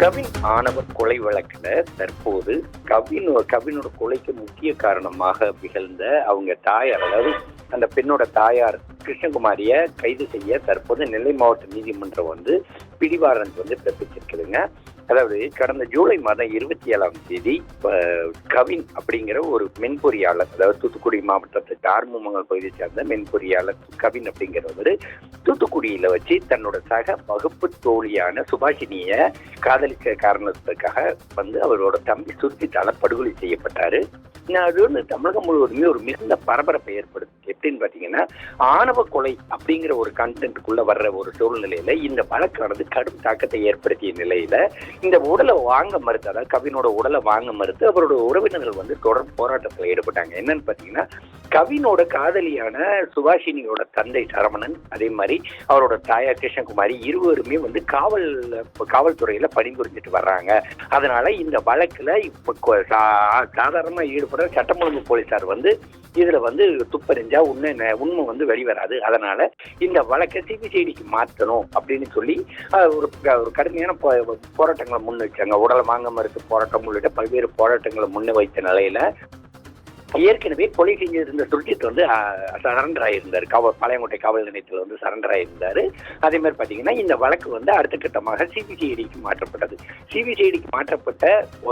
கவின் ஆணவ கொலை வழக்குல தற்போது கவினோட கொலைக்கு முக்கிய காரணமாக திகழ்ந்த அவங்க தாயார், அதாவது அந்த பெண்ணோட தாயார் கிருஷ்ணகுமாரிய கைது செய்ய தற்போது நெல்லை மாவட்ட நீதிமன்றம் பிடிவாரண்ட் பிறப்பிச்சிருக்குதுங்க. அதாவது கடந்த ஜூலை மாதம் 27ஆம் தேதி கவின் அப்படிங்கிற ஒரு மென்பொறியாளர், அதாவது தூத்துக்குடி மாவட்டத்துக்கு ஆர்மமங்கல் பகுதியை சேர்ந்த மென்பொறியாளர் கவின் அப்படிங்கிறவர் தூத்துக்குடியில வச்சு தன்னோட சக வகுப்பு தோழியான சுபாஷினிய காதலிக்க காரணத்துக்காக அவரோட தம்பி சுர்ஜித்தால படுகொலை செய்யப்பட்டாரு. அது தமிழகம் முழுவதுமே ஒரு மிகுந்த பரபரப்பை ஏற்படுது. எப்படின்னு பாத்தீங்கன்னா, ஆணவ கொலை அப்படிங்கிற ஒரு கண்டென்ட்டுக்குள்ள வர்ற ஒரு சூழ்நிலையில இந்த வழக்கானது கடும் தாக்கத்தை ஏற்படுத்திய நிலையில இந்த உடலை வாங்க மறுத்து, அதாவது கவினோட உடலை வாங்க மறுத்து அவரோட உறவினர்கள் தொடர் போராட்டத்தில் ஈடுபட்டாங்க. என்னன்னு பாத்தீங்கன்னா, கவினோட காதலியான சுபாஷினியோட தந்தை சரவணன், அதே மாதிரி அவரோட தாயார் கிருஷ்ணகுமாரி இருவருமே காவல்துறையில பணிபுரிஞ்சிட்டு வர்றாங்க. அதனால இந்த வழக்குல இப்ப சாதாரணமா ஈடுபட சட்டம் ஒழுங்கு போலீசார் இதுல துப்பறிஞ்சா உண்மை வெளிவராது. அதனால இந்த வழக்கை சிபிசிஐடிக்கு மாற்றணும் அப்படின்னு சொல்லி ஒரு கடுமையான போராட்டங்களை முன் வச்சாங்க. உடலை வாங்க மறுத்து போராட்டம் உள்ளிட்ட பல்வேறு போராட்டங்களை முன்ன வைத்த நிலையில ஏற்கனவே கொலை செஞ்சிருந்த சுர்ஜித் சரண்டர் ஆயிருந்தாரு. பாளையங்கோட்டை காவல் நிலையத்தில் சரண்டர் ஆயிருந்தாரு. அதே மாதிரி பாத்தீங்கன்னா இந்த வழக்கு அடுத்த கட்டமாக சிபிசிஐடிக்கு மாற்றப்பட்டது. சிபிசிஐடிக்கு மாற்றப்பட்ட,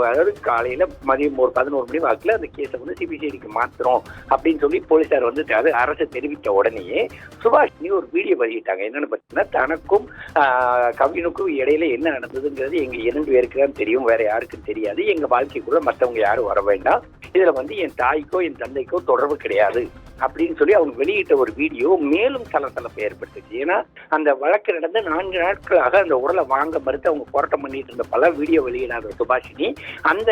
அதாவது காலையில மதியம் ஒரு 11 மணி வாக்குல அந்த கேஸை சிபிசிஐடிக்கு மாத்திரம் அப்படின்னு சொல்லி போலீசார் அது அரசு தெரிவித்த உடனேயே சுபாஷினி ஒரு வீடியோ வெளியிட்டாங்க. என்னன்னு பாத்தீங்கன்னா, தனக்கும் கவினுக்கும் இடையில என்ன நடந்ததுங்கிறது எங்க 2 பேருக்கு தான் தெரியும், வேற யாருக்கும் தெரியாது. எங்க வாழ்க்கைக்குள்ள மற்றவங்க யாரும் வர வேண்டாம். இதுல என் தாய்க்கோ என் தந்தைக்கோ தொடர்பு கிடையாது அப்படின்னு சொல்லி அவங்க வெளியிட்ட ஒரு வீடியோ மேலும் சலசலப்பை ஏற்படுத்துச்சு. ஏன்னா அந்த வழக்கு நடந்து 4 நாட்களாக அந்த உடலை வாங்க மறுத்து அவங்க போராட்டம் பண்ணிட்டு இருந்த பல வீடியோ வெளியிடாத சுபாஷினி அந்த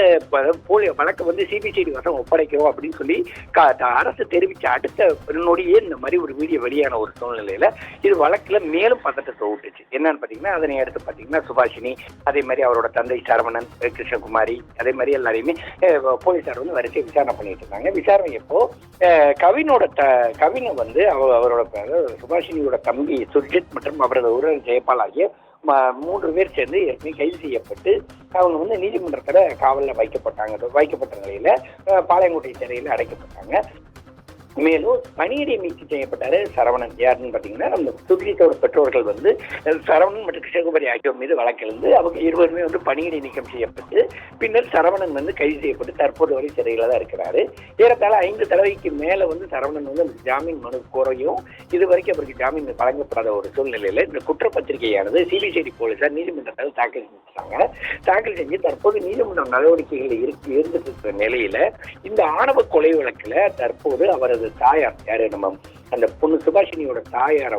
வழக்கு சிபிசிஐடி வசம் ஒப்படைக்கிறோம் அப்படின்னு சொல்லி அரசு தெரிவிச்ச அடுத்த நொடியே இந்த மாதிரி ஒரு வீடியோ வெளியான ஒரு சூழ்நிலையில இது வழக்குல மேலும் பதட்டத்தை விட்டுச்சு. என்னன்னு பாத்தீங்கன்னா, அதனை அடுத்து பாத்தீங்கன்னா சுபாஷினி, அதே மாதிரி அவரோட தந்தை சரவணன், கிருஷ்ணகுமாரி, அதே மாதிரி எல்லாரையுமே போலீசார் வரிசை விசாரணை பண்ணிட்டு இருந்தாங்க. விசாரணை எப்போ கவினை அவரோட சுபாஷினியோட தம்பி சுர்ஜித் மற்றும் அவரது உறவினர் ஜெயபால் ஆகிய 3 பேர் சேர்ந்து ஏற்கனவே கைது செய்யப்பட்டு அவங்க நீதிமன்றத்துல காவலில் வைக்கப்பட்ட நிலையில பாளையங்கோட்டை சிறையில் அடைக்கப்பட்டாங்க. மேலும் பணியிடை நீக்கம் செய்யப்பட்டாரு சரவணன். யாருன்னு பாத்தீங்கன்னா, நம்ம சுர்ஜித்தோட பெற்றோர்கள் சரவணன் மற்றும் கிருஷ்ணகுமாரி ஆகியோர் மீது வழக்கிலிருந்து அவங்க இருவருமே பணியிடை நீக்கம் செய்யப்பட்டு பின்னர் சரவணன் கைது செய்யப்பட்டு தற்போது வரை சிறையில தான் இருக்கிறாரு. ஏறத்தாழ 5 தடவைக்கு மேல சரவணன் ஜாமீன் மனு கோரையும் இதுவரைக்கும் அவருக்கு ஜாமீன் வழங்கப்படாத ஒரு சூழ்நிலையில இந்த குற்றப்பத்திரிகையானது சிபிசிஐடி போலீசார் நீதிமன்றத்தில் தாக்கல் செஞ்சாங்க. தாக்கல் செஞ்சு தற்போது நீதிமன்ற நடவடிக்கைகள் இருந்துட்டு இருக்கிற நிலையில இந்த ஆணவ கொலை வழக்குல தற்போது அவரது தாயார், யாரு நம்ம அந்த பொண்ணு சுபாஷினியோட தாயாரை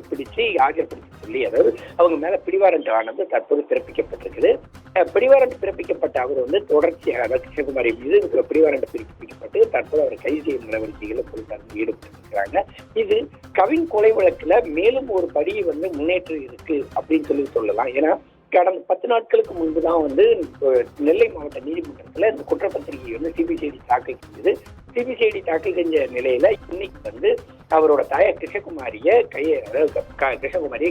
பிடிச்சு ஆஜர்படுத்தி சொல்லி, அதாவது அவங்க மேல பிடிவாரண்ட் ஆனது தற்போது பிறப்பிக்கப்பட்டிருக்குது. பிடிவாரண்ட் பிறப்பிக்கப்பட்ட அவர் தொடர்ச்சியாக கிருஷ்ணகுமாரி மீது பிடிவாரண்ட் பிறப்பிக்கப்பட்டு தற்போது அவர் கைது செய்யும் நடவடிக்கைகளை போலீசார் ஈடுபட்டிருக்கிறாங்க. இது கவின் கொலை வழக்குல மேலும் ஒரு படி முன்னேற்றம் இருக்கு அப்படின்னு சொல்லலாம். ஏன்னா கடந்த 10 நாட்களுக்கு முன்புதான் நெல்லை மாவட்ட நீதிமன்றத்துல இந்த குற்றப்பத்திரிகை சிபிசிஐடி தாக்கல் செஞ்சது. சிபிசிஐடி தாக்கல் செஞ்ச நிலையில இன்னைக்கு அவரோட தாயார் கிருஷ்ணகுமாரியை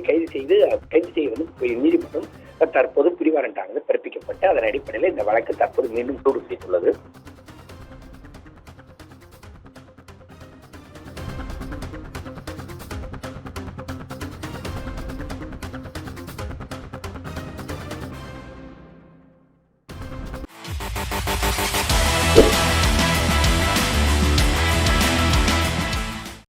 கைது செய்ய நீதிமன்றம் தற்போது பிடிவாரண்ட் ஆனது பிறப்பிக்கப்பட்டு அதன் அடிப்படையில் இந்த வழக்கு தற்போது மீண்டும் சூடு செய்துள்ளது.